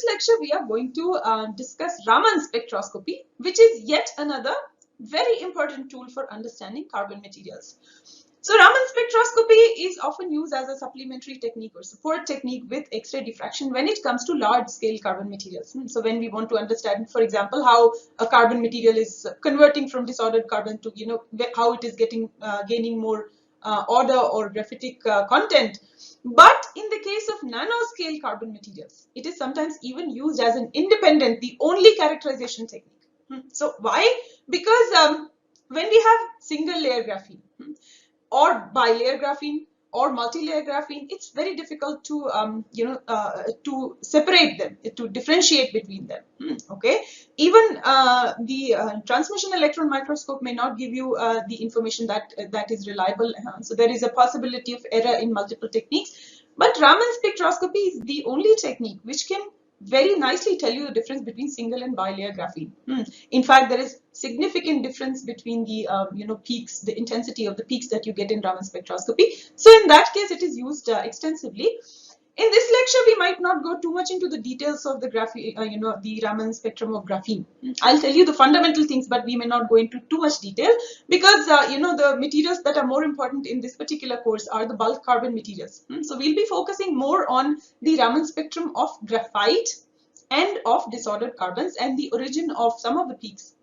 this lecture, we are going to discuss Raman spectroscopy, which is yet another very important tool for understanding carbon materials. So Raman spectroscopy is often used as a supplementary technique or support technique with X-ray diffraction when it comes to large-scale carbon materials. So when we want to understand, for example, how a carbon material is converting from disordered carbon to, how it is gaining more order or graphitic content. But in the case of nanoscale carbon materials, it is sometimes even used as an independent, the only characterization technique. So why? Because when we have single layer graphene, or bilayer graphene or multi-layer graphene, it's very difficult to to separate them, to differentiate between them. Okay, even the transmission electron microscope may not give you the information that is reliable. So there is a possibility of error in multiple techniques. But Raman spectroscopy is the only technique which can very nicely tell you the difference between single and bilayer graphene. In fact, there is significant difference between the peaks, the intensity of the peaks that you get in Raman spectroscopy. So in that case, it is used extensively. In this lecture, we might not go too much into the details of the the Raman spectrum of graphene. I'll tell you the fundamental things, but we may not go into too much detail because the materials that are more important in this particular course are the bulk carbon materials. So we'll be focusing more on the Raman spectrum of graphite and of disordered carbons and the origin of some of the peaks.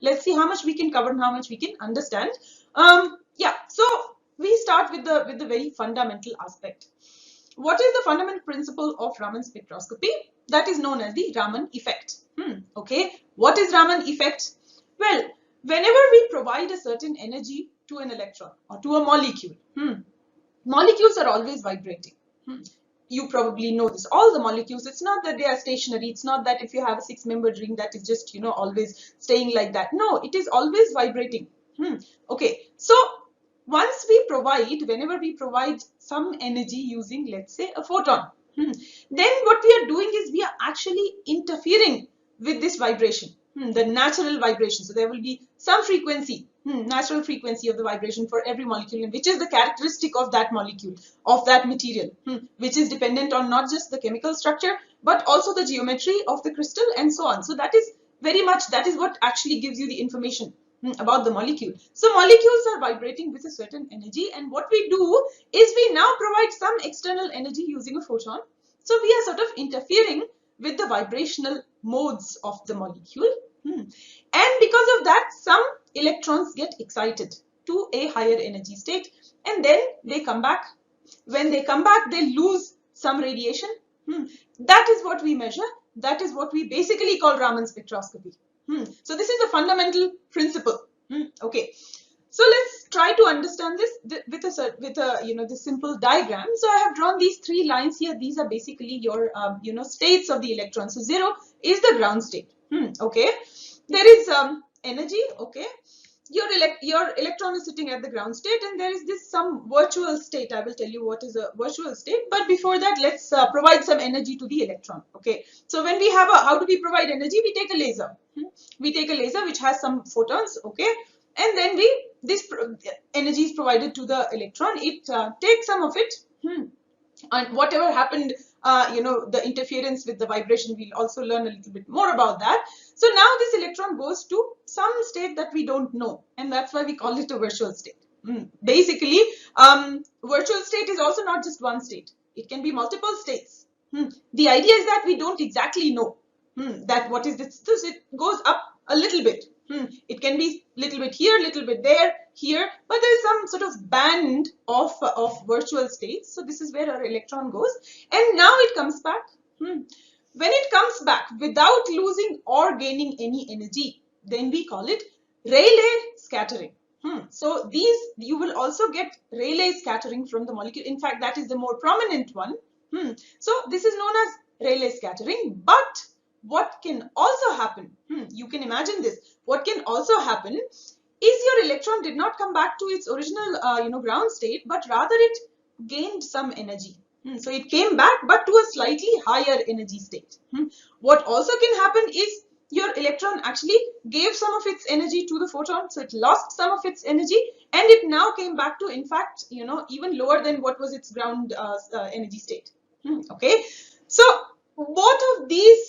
Let's see how much we can cover and how much we can understand. So we start with the very fundamental aspect. What is the fundamental principle of Raman spectroscopy? That is known as the Raman effect. Okay, what is Raman effect? Well, whenever we provide a certain energy to an electron or to a molecule, molecules are always vibrating. You probably know this. All the molecules, it's not that they are stationary. It's not that if you have a 6-membered ring that is just, always staying like that. No, it is always vibrating. Okay, so whenever we provide some energy using, let's say, a photon, then what we are doing is we are actually interfering with this vibration, the natural vibration. So there will be some frequency, natural frequency of the vibration for every molecule, which is the characteristic of that molecule, of that material, which is dependent on not just the chemical structure, but also the geometry of the crystal and so on. So that is what actually gives you the information about the molecule. So molecules are vibrating with a certain energy, and what we do is we now provide some external energy using a photon. So we are sort of interfering with the vibrational modes of the molecule, and because of that, some electrons get excited to a higher energy state, and then they come back. When they come back, they lose some radiation. That is what we measure. That is what we basically call Raman spectroscopy. So this is a fundamental principle. Okay, so let's try to understand this with this simple diagram. So I have drawn these 3 lines here. These are basically your states of the electron. So 0 is the ground state. Okay, there is energy. Okay, your electron is sitting at the ground state, and there is this some virtual state. I will tell you what is a virtual state, but before that, let's provide some energy to the electron. Okay, so when we have how do we provide energy? We take a laser. We take a laser which has some photons. Okay, and then this energy is provided to the electron. It takes some of it, and whatever happened, the interference with the vibration, we'll also learn a little bit more about that. So now this electron goes to some state that we don't know, and that's why we call it a virtual state. Basically, virtual state is also not just one state. It can be multiple states. The idea is that we don't exactly know that what is this. So it goes up a little bit. It can be little bit here, little bit there, here, but there is some sort of band of virtual states. So this is where our electron goes, and now it comes back. When it comes back without losing or gaining any energy, then we call it Reyleigh scattering. So you will also get Reyleigh scattering from the molecule. In fact, that is the more prominent one. So this is known as Reyleigh scattering. But what can also happen, you can imagine this, what can also happen is your electron did not come back to its original ground state, but rather it gained some energy. So it came back, but to a slightly higher energy state. What also can happen is your electron actually gave some of its energy to the photon, so it lost some of its energy, and it now came back to, in fact, even lower than what was its ground energy state. Okay, so both of these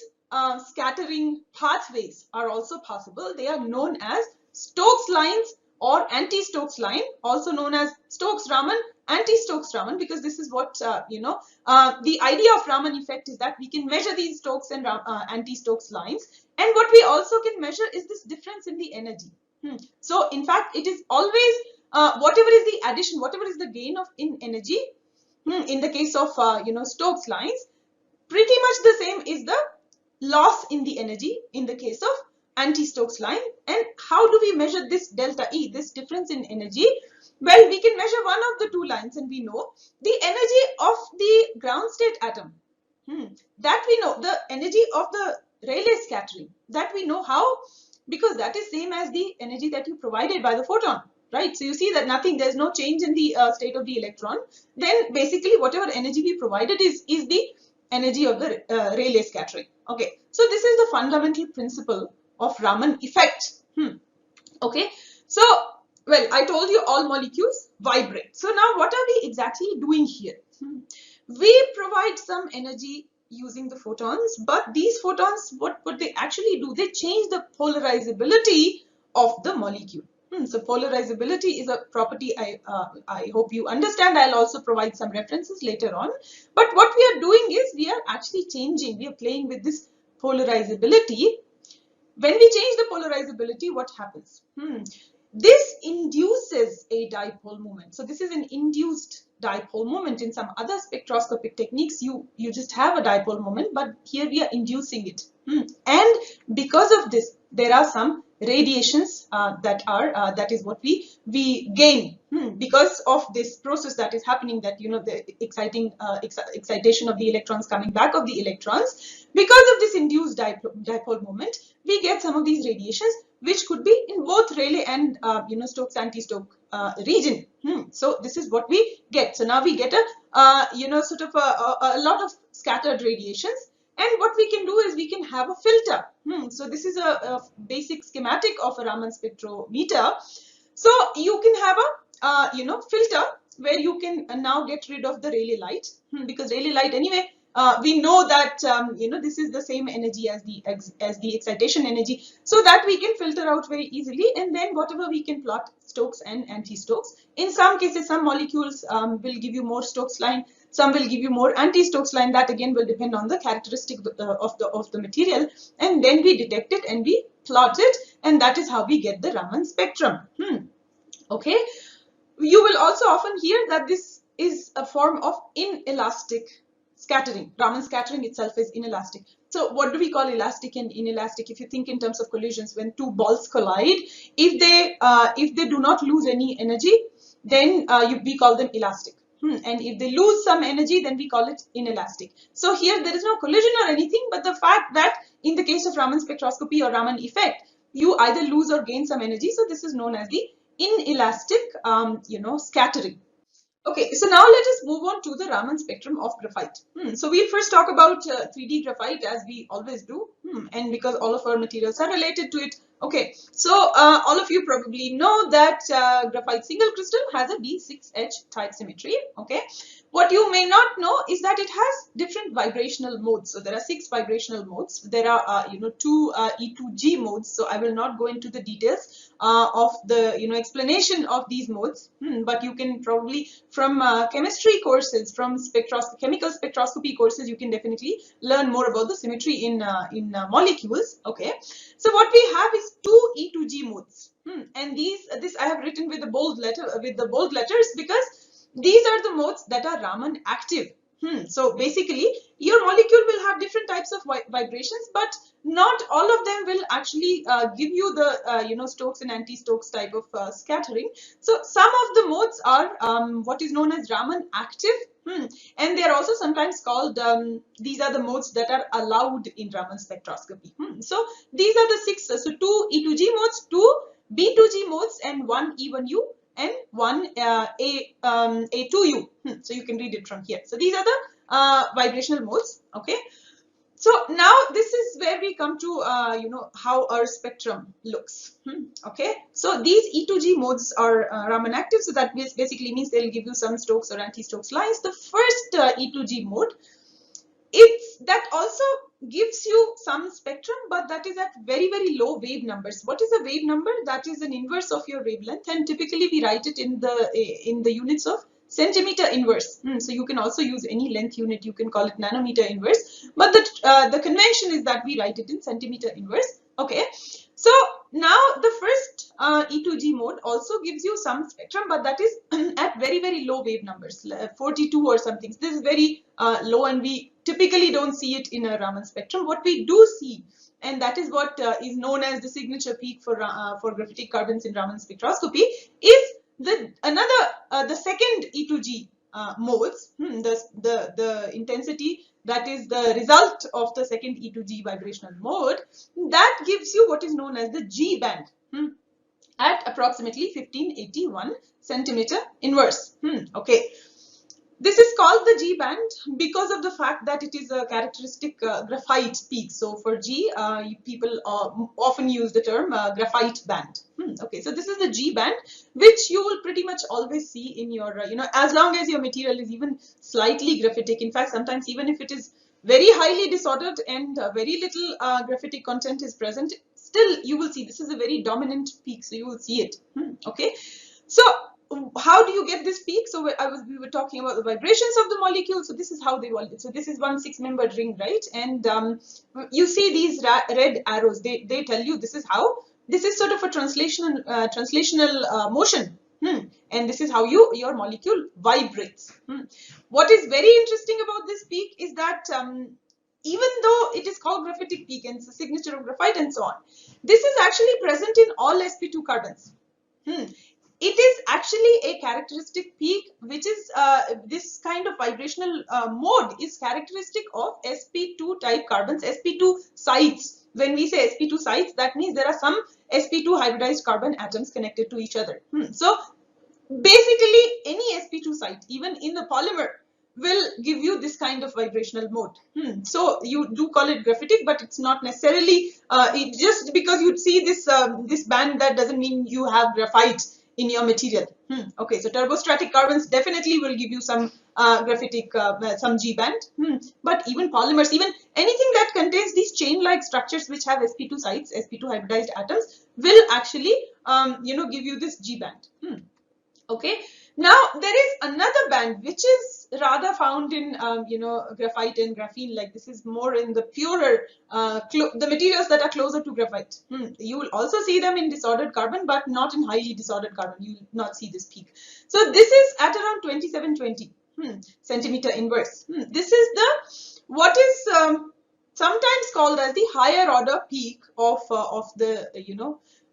scattering pathways are also possible. They are known as Stokes lines or anti-Stokes line, also known as Stokes-Raman, anti-Stokes Raman, because this is what the idea of Raman effect is, that we can measure these Stokes and anti-Stokes lines, and what we also can measure is this difference in the energy. So in fact, it is always whatever is the addition, whatever is the gain of in energy, in the case of Stokes lines, pretty much the same is the loss in the energy in the case of anti-Stokes line. And how do we measure this delta E, this difference in energy? Well, we can measure one of the two lines, and we know the energy of the ground state atom. That we know, the energy of the Rayleigh scattering, that we know how, because that is same as the energy that you provided by the photon, right? So you see that there's no change in the state of the electron. Then basically whatever energy we provided is the energy of the Rayleigh scattering. Okay, so this is the fundamental principle of Raman effect. Okay, so well, I told you all molecules vibrate. So now what are we exactly doing here? We provide some energy using the photons, but these photons, what they actually do, they change the polarizability of the molecule. So polarizability is a property I hope you understand. I'll also provide some references later on. But what we are doing is we are actually changing, we are playing with this polarizability. When we change the polarizability, what happens? This induces a dipole moment. So this is an induced dipole moment. In some other spectroscopic techniques, you just have a dipole moment, but here we are inducing it. And because of this, there are some radiations that is what we gain because of this process that is happening, that the excitation of the electrons coming back of the electrons. Because of this induced dipole moment, we get some of these radiations, which could be in both Rayleigh and Stokes anti-Stokes region. So this is what we get. So now we get a sort of a lot of scattered radiations. And what we can do is we can have a filter. So this is a basic schematic of a Raman spectrometer. So you can have a filter where you can now get rid of the Rayleigh light, because Rayleigh light anyway, we know that this is the same energy as the excitation energy, so that we can filter out very easily. And then whatever we can plot Stokes and anti-Stokes. In some cases, some molecules will give you more Stokes line, some will give you more anti-Stokes line. That again will depend on the characteristic of the material, and then we detect it and we plot it, and that is how we get the Raman spectrum. Okay, you will also often hear that this is a form of inelastic scattering. Raman scattering itself is inelastic. So what do we call elastic and inelastic? If you think in terms of collisions, when two balls collide, if they do not lose any energy, then we call them elastic. And if they lose some energy, then we call it inelastic. So here there is no collision or anything, but the fact that in the case of Raman spectroscopy or Raman effect, you either lose or gain some energy. So this is known as the inelastic scattering. Okay, so now let us move on to the Raman spectrum of graphite. So we'll first talk about 3D graphite, as we always do, and because all of our materials are related to it. Okay, so all of you probably know that graphite single crystal has a D6H type symmetry. Okay, what you may not know is that it has different vibrational modes. So there are 6 vibrational modes. There are 2 E2G modes. So I will not go into the details of the explanation of these modes, but you can probably from chemistry courses, from chemical spectroscopy courses, you can definitely learn more about the symmetry in molecules. Okay, so what we have is 2 E2G modes, and this I have written with the bold letters because these are the modes that are Raman active. So basically, your molecule will have different types of vibrations, but not all of them will actually give you the Stokes and anti-Stokes type of scattering. So some of the modes are what is known as Raman active, and they are also sometimes called these are the modes that are allowed in Raman spectroscopy. So these are the 6. So 2 E2G modes, 2 B2G modes, and 1 E1U. And 1 A2U. So you can read it from here. So these are the vibrational modes. Okay. So now this is where we come to how our spectrum looks. Okay. So these E2G modes are Raman active. So that basically means they'll give you some Stokes or anti-Stokes lines. The first E2G mode, that also gives you some spectrum, but that is at very, very low wave numbers. What is a wave number? That is an inverse of your wavelength, and typically we write it in the units of centimeter inverse. So you can also use any length unit. You can call it nanometer inverse, but the convention is that we write it in centimeter inverse. Okay, so now the first E2G mode also gives you some spectrum, but that is at very, very low wave numbers, 42 or something. This is very low, and we typically don't see it in a Raman spectrum. What we do see, and that is what is known as the signature peak for graphitic carbons in Raman spectroscopy, is the second E2G modes, the intensity that is the result of the second E2G vibrational mode, that gives you what is known as the G band at approximately 1581 centimeter inverse. Okay. This is called the G band because of the fact that it is a characteristic graphite peak. So for G, people often use the term graphite band. Okay, so this is the G band, which you will pretty much always see in your, as long as your material is even slightly graphitic. In fact, sometimes even if it is very highly disordered and very little graphitic content is present, still you will see this is a very dominant peak. So you will see it. Okay, so how do you get this peak? So we were talking about the vibrations of the molecule. So this is how they want it. So this is one 6-membered ring, right? And you see these red arrows. They tell you this is how. This is sort of a translational motion. And this is how your molecule vibrates. What is very interesting about this peak is that even though it is called graphitic peak and it's a signature of graphite and so on, this is actually present in all sp2 carbons. It is actually a characteristic peak, which is this kind of vibrational mode is characteristic of sp2 type carbons, sp2 sites. When we say sp2 sites, that means there are some sp2 hybridized carbon atoms connected to each other. So basically any sp2 site, even in the polymer, will give you this kind of vibrational mode. So you do call it graphitic, but it's not necessarily just because you see this this band, that doesn't mean you have graphite in your material. Okay, so turbostratic carbons definitely will give you some graphitic, some G band, but even polymers, even anything that contains these chain-like structures which have sp2 sites, sp2 hybridized atoms, will actually give you this G band. Okay, now there is another band which is rather found in graphite and graphene. Like this is more in the purer the materials that are closer to graphite. You will also see them in disordered carbon, but not in highly disordered carbon. You will not see this peak. So this is at around 2720 centimeter inverse. This is what is sometimes called as the higher order peak of the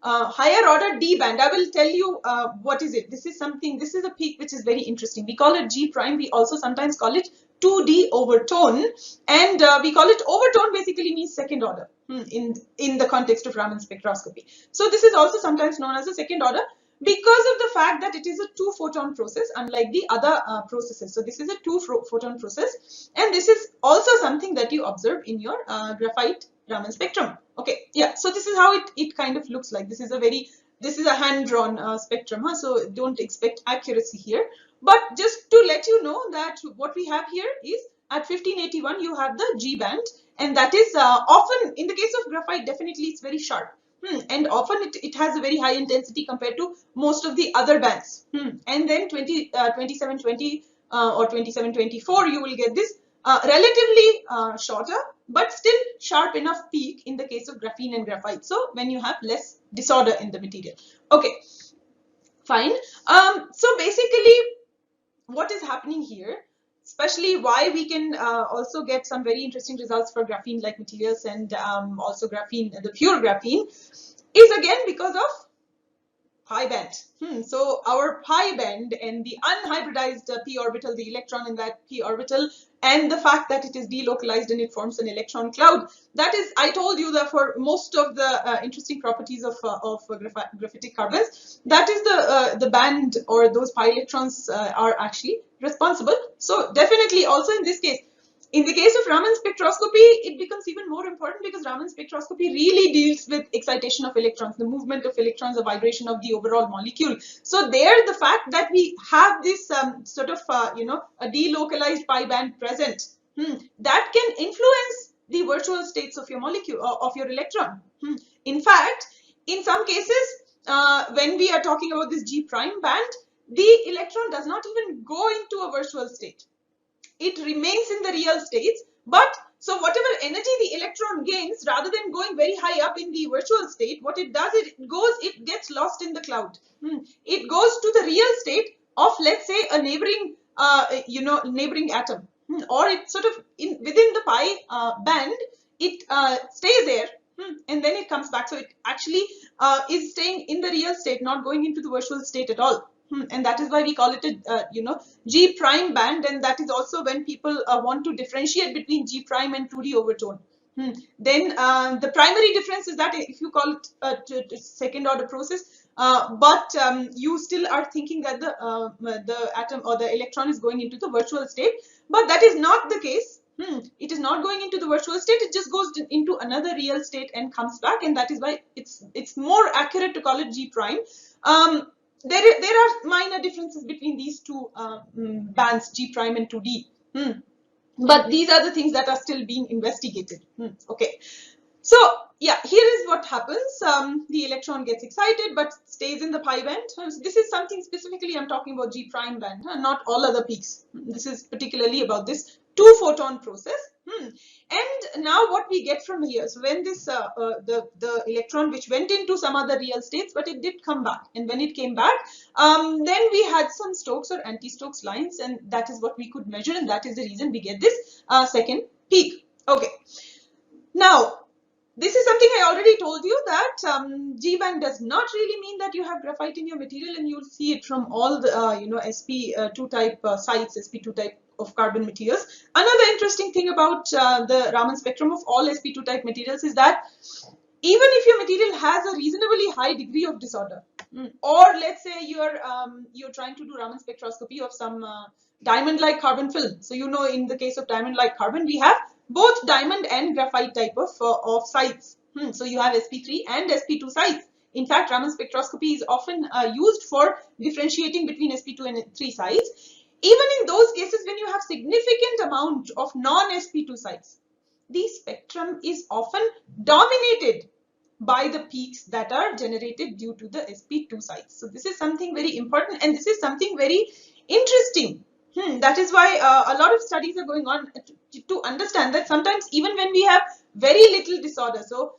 higher order D band. I will tell you what is it. This is a peak which is very interesting. We call it G prime. We also sometimes call it 2D overtone, and we call it overtone basically means second order in the context of Raman spectroscopy. So this is also sometimes known as a second order because of the fact that it is a 2-photon process, unlike the other processes. So this is a 2-photon process, and this is also something that you observe in your graphite Raman spectrum. Okay, yeah, so this is how it kind of looks like. This is a hand-drawn spectrum, so don't expect accuracy here. But just to let you know that what we have here is at 1581 you have the G band, and that is often, in the case of graphite, definitely it's very sharp. And often it has a very high intensity compared to most of the other bands. And then 2720 or 2724 you will get this relatively shorter but still sharp enough peak in the case of graphene and graphite. So when you have less disorder in the material. Okay, fine. So basically what is happening here, especially why we can also get some very interesting results for graphene like materials and also graphene, the pure graphene, is again because of pi band. So our pi band and the unhybridized p orbital, the electron in that p orbital, and the fact that it is delocalized and it forms an electron cloud. That is, I told you that for most of the interesting properties of graphitic carbons, that is the band, or those pi electrons are actually responsible. So definitely also in this case, in the case of Raman spectroscopy, it becomes even more important because Raman spectroscopy really deals with excitation of electrons, the movement of electrons, the vibration of the overall molecule. So there, the fact that we have this sort of, a delocalized pi band present, that can influence the virtual states of your molecule or of your electron. In fact, in some cases, when we are talking about this G prime band, the electron does not even go into a virtual state. It remains in the real states, but so whatever energy the electron gains, rather than going very high up in the virtual state, what it does is it gets lost in the cloud. It goes to the real state of, let's say, a neighboring neighboring atom, or it sort of within the pi band, it stays there, and then it comes back. So it actually is staying in the real state, not going into the virtual state at all. And that is why we call it a G prime band, and that is also when people want to differentiate between G prime and 2D overtone. Then the primary difference is that if you call it a second order process, but you still are thinking that the atom or the electron is going into the virtual state, but that is not the case. It is not going into the virtual state, it just goes into another real state and comes back, and that is why it's more accurate to call it G prime. There are minor differences between these two bands, G prime and 2D. But these are the things that are still being investigated. Okay. So yeah, here is what happens. The electron gets excited but stays in the pi band. So this is something specifically I'm talking about G prime band, not all other peaks. This is particularly about this 2-photon process. And now what we get from here, so when this the electron which went into some other real states, but it did come back, and when it came back, then we had some Stokes or anti-Stokes lines, and that is what we could measure, and that is the reason we get this second peak. Okay, now this is something I already told you, that G band does not really mean that you have graphite in your material, and you'll see it from all the sp2 type sites, sp2 type of carbon materials. Another interesting thing about the Raman spectrum of all sp2 type materials is that even if your material has a reasonably high degree of disorder, or let's say you're trying to do Raman spectroscopy of some diamond-like carbon film. So in the case of diamond-like carbon, we have both diamond and graphite type of sites. So you have sp3 and sp2 sites. In fact, Raman spectroscopy is often used for differentiating between sp2 and 3 sites. Even in those cases when you have significant amount of non-sp2 sites, the spectrum is often dominated by the peaks that are generated due to the sp2 sites. So this is something very important, and this is something very interesting. That is why a lot of studies are going on to understand that sometimes even when we have very little disorder, so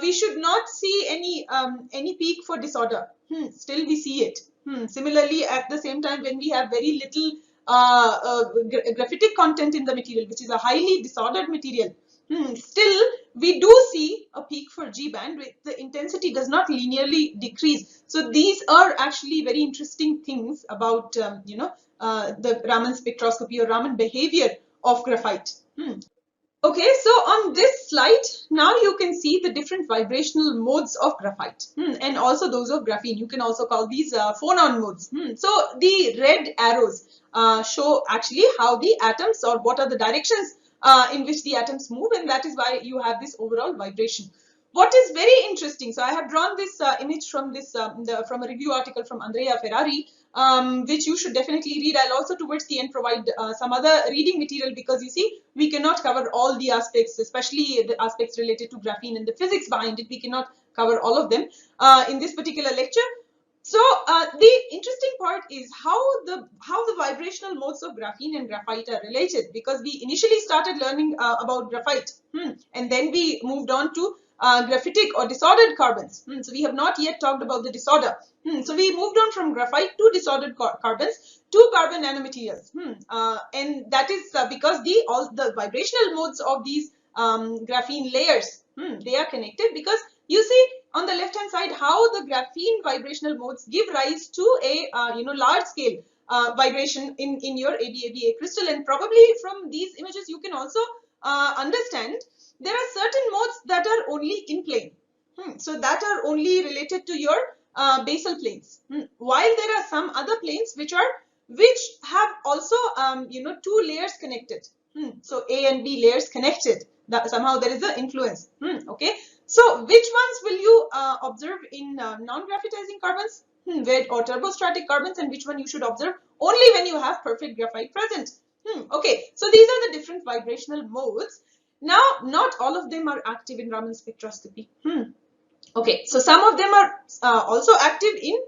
we should not see any peak for disorder. Still we see it. Similarly, at the same time, when we have very little graphitic content in the material, which is a highly disordered material, still we do see a peak for G band, where the intensity does not linearly decrease. So these are actually very interesting things about the Raman spectroscopy or Raman behavior of graphite. Okay, so on this slide, now you can see the different vibrational modes of graphite and also those of graphene. You can also call these phonon modes. So the red arrows show actually how the atoms, or what are the directions in which the atoms move, and that is why you have this overall vibration. What is very interesting, so I have drawn this image from this from a review article from Andrea Ferrari, which you should definitely read. I'll also towards the end provide some other reading material, because you see we cannot cover all the aspects, especially the aspects related to graphene and the physics behind it. We cannot cover all of them in this particular lecture. So the interesting part is how the vibrational modes of graphene and graphite are related, because we initially started learning about graphite, and then we moved on to graphitic or disordered carbons. So we have not yet talked about the disorder. So we moved on from graphite to disordered carbons to carbon nanomaterials, and that is because all the vibrational modes of these graphene layers, they are connected, because you see on the left hand side how the graphene vibrational modes give rise to a large scale vibration in your ABABA crystal. And probably from these images you can also understand there are certain modes that are only in plane, so that are only related to your basal planes, while there are some other planes which have also two layers connected, so A and B layers connected. That somehow there is an influence. Okay, so which ones will you observe in non-graphitizing carbons or turbostratic carbons, and which one you should observe only when you have perfect graphite present? Okay, so these are the different vibrational modes. Now, not all of them are active in Raman spectroscopy. Okay, so some of them are also active in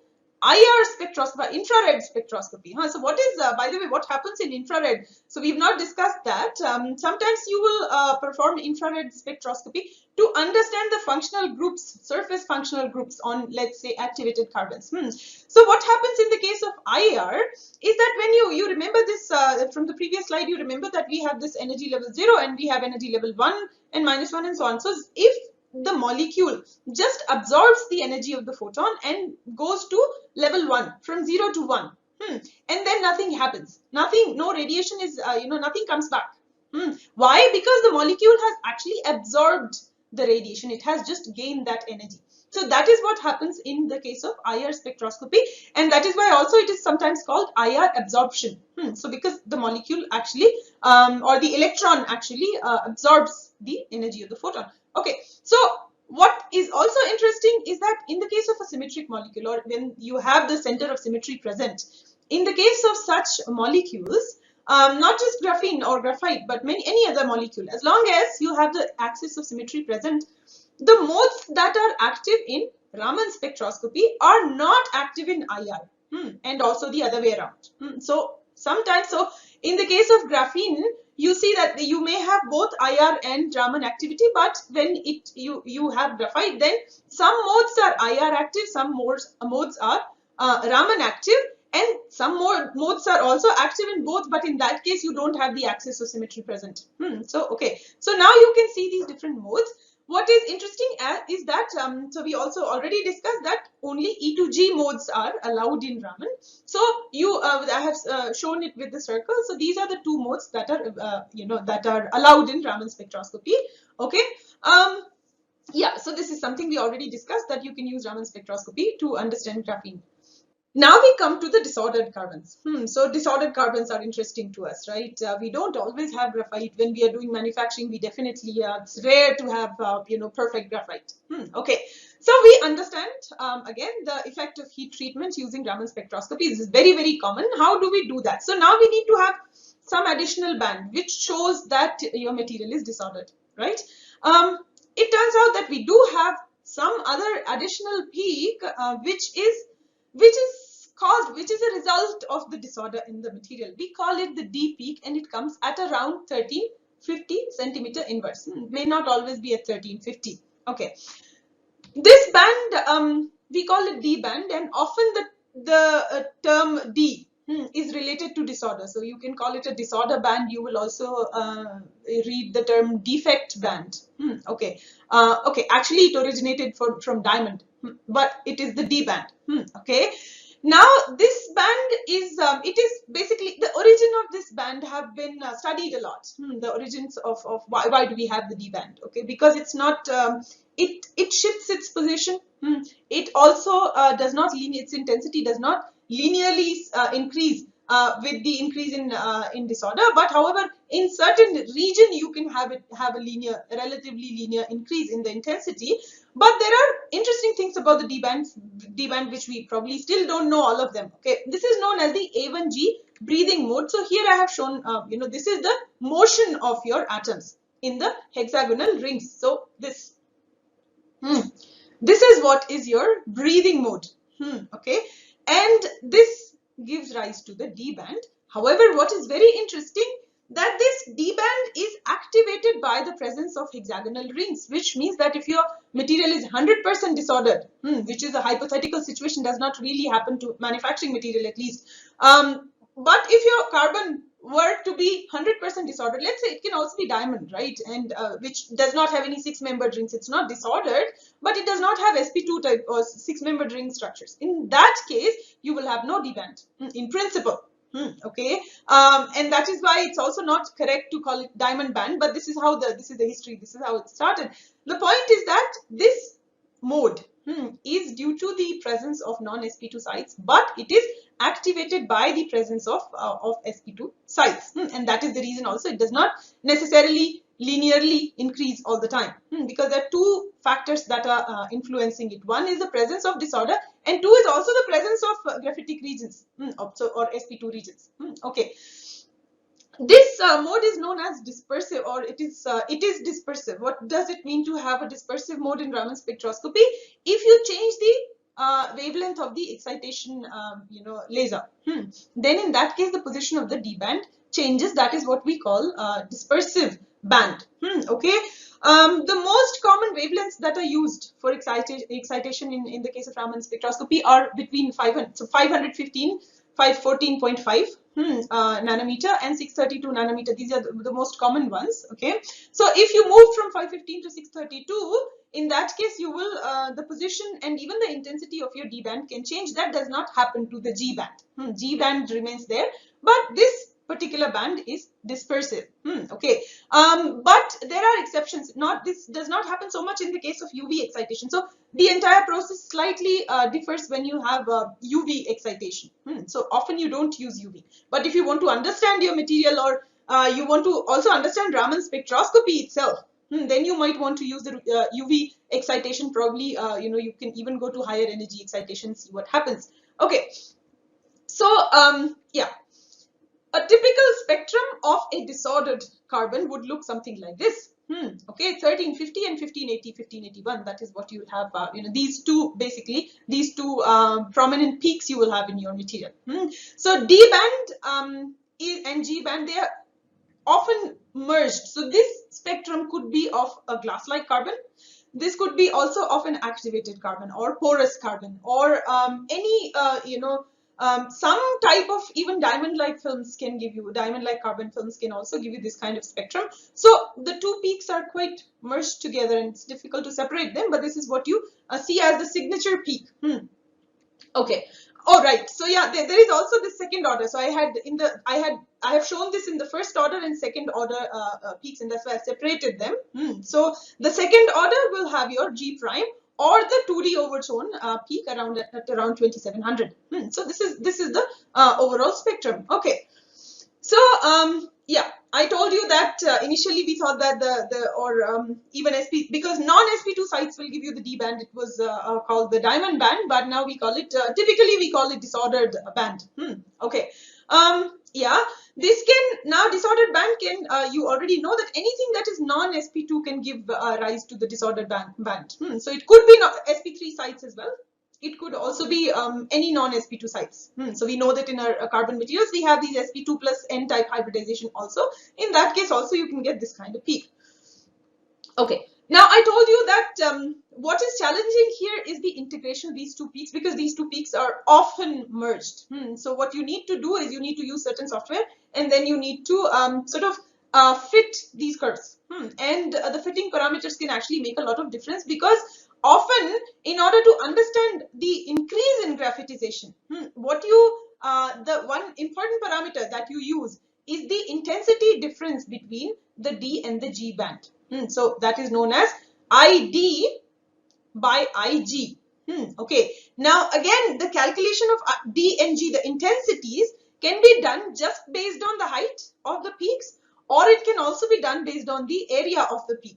IR spectroscopy, infrared spectroscopy. So what is, by the way, what happens in infrared? So we've not discussed that. Sometimes you will perform infrared spectroscopy to understand the functional groups, surface functional groups on, let's say, activated carbons. So what happens in the case of IR is that when you remember this from the previous slide, you remember that we have this energy level 0 and we have energy level 1 and -1 and so on. So if the molecule just absorbs the energy of the photon and goes to level 1 from 0 to 1, and then nothing happens, no radiation is, nothing comes back. Why? Because the molecule has actually absorbed the radiation, it has just gained that energy. So that is what happens in the case of IR spectroscopy, and that is why also it is sometimes called IR absorption. So because the molecule actually or the electron actually absorbs the energy of the photon. Okay, so what is also interesting is that in the case of a symmetric molecule, or when you have the center of symmetry present, in the case of such molecules, not just graphene or graphite, but any other molecule, as long as you have the axis of symmetry present, the modes that are active in Raman spectroscopy are not active in IR, and also the other way around. So sometimes, so in the case of graphene, you see that you may have both IR and Raman activity, but when you have graphite, then some modes are IR active, some modes are Raman active, and some more modes are also active in both, but in that case you don't have the axis of symmetry present. So okay, so now you can see these different modes. What is interesting is that, so we also already discussed that only E to G modes are allowed in Raman. So I have shown it with the circle. So these are the two modes that are, that are allowed in Raman spectroscopy. Okay. Yeah. So this is something we already discussed, that you can use Raman spectroscopy to understand graphene. Now we come to the disordered carbons. So disordered carbons are interesting to us, right? We don't always have graphite. When we are doing manufacturing, we definitely, it's rare to have, perfect graphite. Okay. So we understand, again, the effect of heat treatment using Raman spectroscopy is very, very common. How do we do that? So now we need to have some additional band which shows that your material is disordered, right? It turns out that we do have some other additional peak, which is a result of the disorder in the material. We call it the D peak, and it comes at around 1350 centimeter inverse. May not always be at 1350. Okay, this band, we call it D band, and often the term D is related to disorder. So you can call it a disorder band. You will also read the term defect band. Okay, okay. Actually, it originated from diamond, but it is the D band. Okay. Now this band is, it is basically, the origin of this band have been studied a lot. The origins of why do we have the D band? Okay, because it's not, it shifts its position. It also does not, its intensity does not linearly increase with the increase in disorder, but however, in certain region you can have a relatively linear increase in the intensity. But there are interesting things about the D band which we probably still don't know all of them. Okay, this is known as the A1G breathing mode. So here I have shown, this is the motion of your atoms in the hexagonal rings. So this is what is your breathing mode. Okay, and this gives rise to the D band. However, what is very interesting, that this D band is activated by the presence of hexagonal rings, which means that if your material is 100% disordered, which is a hypothetical situation, does not really happen to manufacturing material at least, but if your carbon were to be 100% disordered, let's say it can also be diamond, right, and which does not have any 6-membered rings, it's not disordered, but it does not have sp2 type or 6-membered ring structures. In that case, you will have no D band in principle. Okay, and that is why it's also not correct to call it diamond band, but this is how this is the history, this is how it started. The point is that this mode is due to the presence of non-sp2 sites, but it is activated by the presence of sp2 sites, and that is the reason also it does not necessarily linearly increase all the time, because there are two factors that are influencing it. One is the presence of disorder, and two is also the presence of graphitic regions, or sp2 regions. Okay, This mode is known as dispersive, or it is dispersive. What does it mean to have a dispersive mode in Raman spectroscopy? If you change the wavelength of the excitation, laser, then in that case the position of the D band changes. That is what we call dispersive band. Okay. The most common wavelengths that are used for excitation in the case of Raman spectroscopy are between 515 514.5 nanometer and 632 nanometer. These are the most common ones. Okay, so if you move from 515 to 632, in that case you will the position and even the intensity of your D band can change. That does not happen to the G band. G band remains there, but this particular band is dispersive. Okay, but there are exceptions. This does not happen so much in the case of UV excitation. So the entire process slightly differs when you have UV excitation. So often you don't use UV, but if you want to understand your material, or you want to also understand Raman spectroscopy itself, then you might want to use the UV excitation. Probably you can even go to higher energy excitation, see what happens. Okay, so yeah, a typical spectrum of a disordered carbon would look something like this. Okay, 1350 and 1580, 1581. That is what you will have. These two, basically, these two prominent peaks you will have in your material. So D band and G band, they are often merged. So this spectrum could be of a glass-like carbon. This could be also of an activated carbon or porous carbon, or any some type of even diamond-like films can give you, diamond-like carbon films can also give you this kind of spectrum. So the two peaks are quite merged together and it's difficult to separate them, but this is what you see as the signature peak. Okay. All right. So yeah, there is also the second order. So I have shown this in the first order and second order peaks, and that's why I separated them. So the second order will have your G prime or the 2D overtone peak at around 2700. So this is the overall spectrum. Okay. So yeah, I told you that initially we thought that even SP, because non-SP2 sites will give you the D band, it was called the diamond band, but now we call it, typically we call it disordered band. Okay. Yeah, this can, now disordered band can, you already know that anything that is non-SP2 can give rise to the disordered band. So it could be SP3 sites as well. It could also be any non-SP2 sites. So we know that in our carbon materials, we have these SP2 plus N type hybridization also. In that case also, you can get this kind of peak. Okay. Now I told you that what is challenging here is the integration of these two peaks, because these two peaks are often merged. So what you need to do is you need to use certain software, and then you need to sort of fit these curves. And the fitting parameters can actually make a lot of difference, because often in order to understand the increase in graphitization, the one important parameter that you use is the intensity difference between the D and the G band. So that is known as ID by IG. Okay. Now again, the calculation of D and G, the intensities, can be done just based on the height of the peaks, or it can also be done based on the area of the peak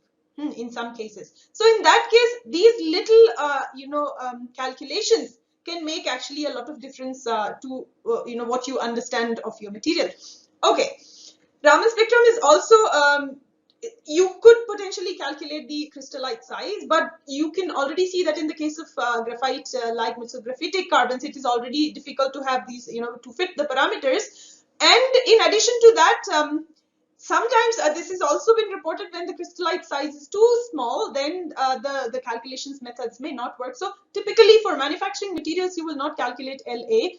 in some cases. So in that case, these little calculations can make actually a lot of difference to what you understand of your material. Okay. Raman spectrum is also you could potentially calculate the crystallite size, but you can already see that in the case of graphite like graphitic carbons, it is already difficult to have these, to fit the parameters. And in addition to that, sometimes this has also been reported, when the crystallite size is too small, then the calculations methods may not work. So typically for manufacturing materials, you will not calculate LA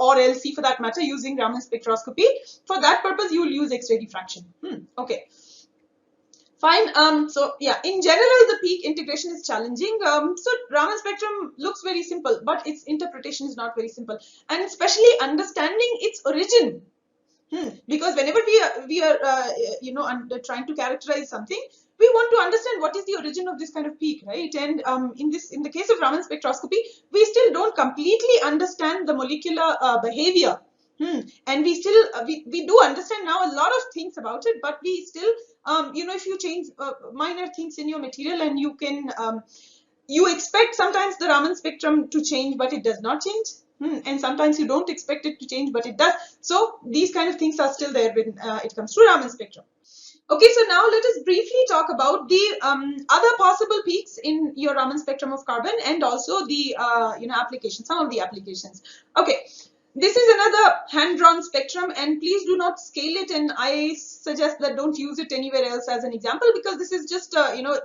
or LC for that matter using Raman spectroscopy. For that purpose, you will use X-ray diffraction. Okay. Fine. So yeah, in general, the peak integration is challenging. So Raman spectrum looks very simple, but its interpretation is not very simple, and especially understanding its origin. Because whenever we are trying to characterize something, we want to understand what is the origin of this kind of peak, right? And in the case of Raman spectroscopy, we still don't completely understand the molecular behavior. And we still we do understand now a lot of things about it, but we still if you change minor things in your material, and you can you expect sometimes the Raman spectrum to change, but it does not change. and sometimes you don't expect it to change, but it does. So these kind of things are still there when it comes to Raman spectrum. Okay, so now let us briefly talk about the other possible peaks in your Raman spectrum of carbon, and also the applications, some of the applications. Okay, this is another hand-drawn spectrum, and please do not scale it, and I suggest that don't use it anywhere else as an example, because this is just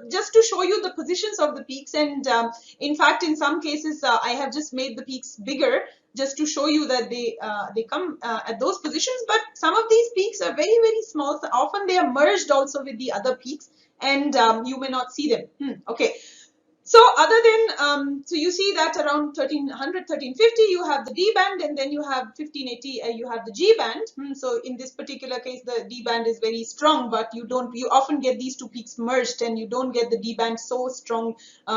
just to show you the positions of the peaks, and in fact in some cases I have just made the peaks bigger just to show you that they come at those positions. But some of these peaks are very, very small, so often they are merged also with the other peaks, and you may not see them. Okay. So other than, so you see that around 1300, 1350, you have the D band, and then you have 1580, you have the G band. So in this particular case, the D band is very strong, but you often get these two peaks merged, and you don't get the D band so strong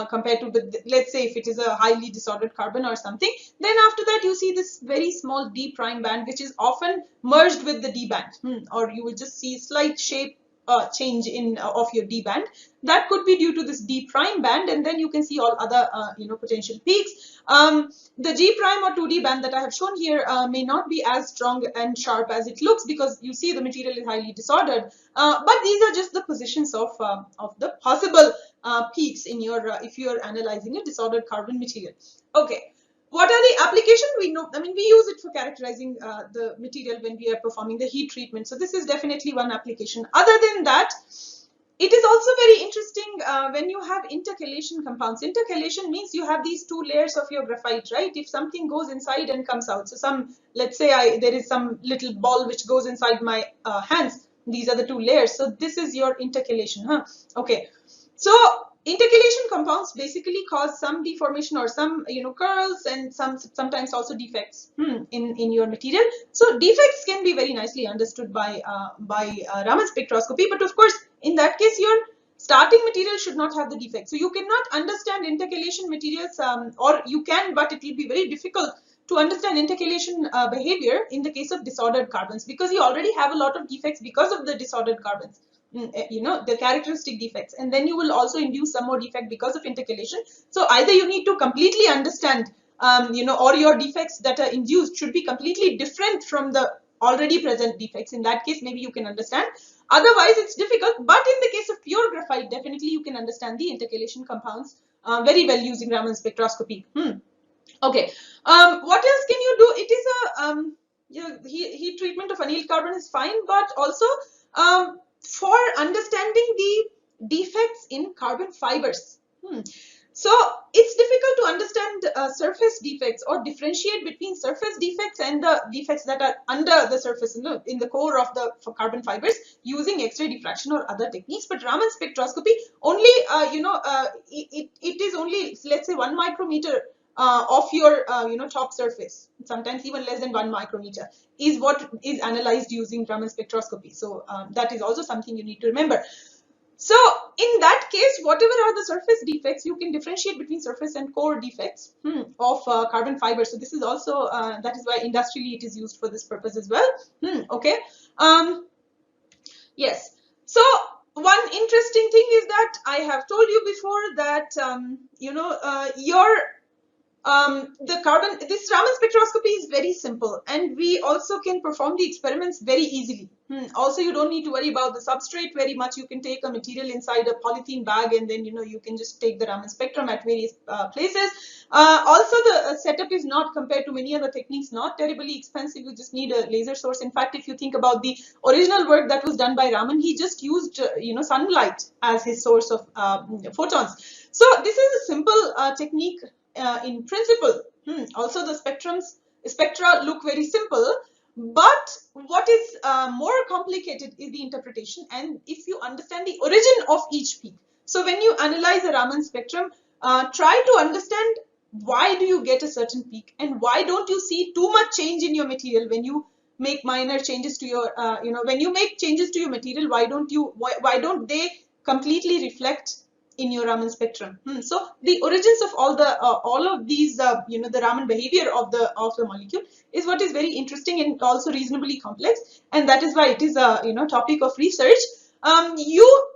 compared to the, let's say if it is a highly disordered carbon or something. Then after that, you see this very small D prime band, which is often merged with the D band, or you will just see slight shape change in of your D band. That could be due to this D prime band, and then you can see all other potential peaks. The G prime or 2D band that I have shown here may not be as strong and sharp as it looks, because you see the material is highly disordered. But these are just the positions of the possible peaks in your if you are analyzing a disordered carbon material. Okay. What are the applications? We know, I mean, we use it for characterizing the material when we are performing the heat treatment. So this is definitely one application. Other than that, it is also very interesting when you have intercalation compounds. Intercalation means you have these two layers of your graphite, right? If something goes inside and comes out. So let's say there is some little ball which goes inside my hands. These are the two layers. So this is your intercalation, Okay. So intercalation compounds basically cause some deformation or some curls, and sometimes also defects in your material. So defects can be very nicely understood by Raman spectroscopy, but of course in that case your starting material should not have the defect. So you cannot understand intercalation materials, or you can, but it will be very difficult to understand intercalation behavior in the case of disordered carbons, because you already have a lot of defects because of the disordered carbons. The characteristic defects, and then you will also induce some more defect because of intercalation. So either you need to completely understand or your defects that are induced should be completely different from the already present defects. In that case, maybe you can understand. Otherwise it's difficult, but in the case of pure graphite, definitely you can understand the intercalation compounds very well using Raman spectroscopy. Okay. What else can you do? It is a heat treatment of annealed carbon is fine, but also for understanding the defects in carbon fibers. So it's difficult to understand surface defects or differentiate between surface defects and the defects that are under the surface in the core of the carbon fibers using X-ray diffraction or other techniques. But Raman spectroscopy only, it is only, let's say, 1 micrometer of your top surface, sometimes even less than 1 micrometer is what is analyzed using Raman spectroscopy. So that is also something you need to remember. So in that case, whatever are the surface defects, you can differentiate between surface and core defects of carbon fiber. So this is also that is why industrially it is used for this purpose as well. Okay. Yes. So one interesting thing is that I have told you before that this Raman spectroscopy is very simple, and we also can perform the experiments very easily. Also, you don't need to worry about the substrate very much. You can take a material inside a polythene bag, and then you can just take the Raman spectrum at various places. Also, the setup is not, compared to many other techniques, not terribly expensive. You just need a laser source. In fact, if you think about the original work that was done by Raman, he just used sunlight as his source of photons. So this is a simple technique in principle. Also, the spectra look very simple, but what is more complicated is the interpretation, and if you understand the origin of each peak. So when you analyze a Raman spectrum, try to understand why do you get a certain peak, and why don't you see too much change in your material when you make minor changes to your when you make changes to your material. Why don't they completely reflect in your Raman spectrum? So the origins of all of these the Raman behavior of the molecule is what is very interesting and also reasonably complex, and that is why it is a topic of research. You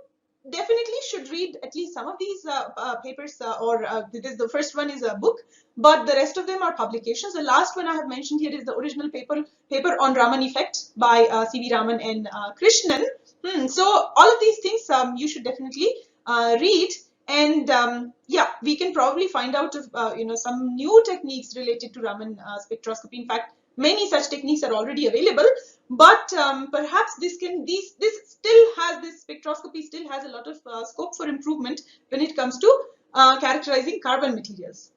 definitely should read at least some of these papers, the first one is a book, but the rest of them are publications. The last one I have mentioned here is the original paper on Raman effect by C.V. Raman and Krishnan. So all of these things you should definitely read, and yeah, we can probably find out if, some new techniques related to Raman spectroscopy. In fact, many such techniques are already available, but perhaps this spectroscopy still has a lot of scope for improvement when it comes to characterizing carbon materials.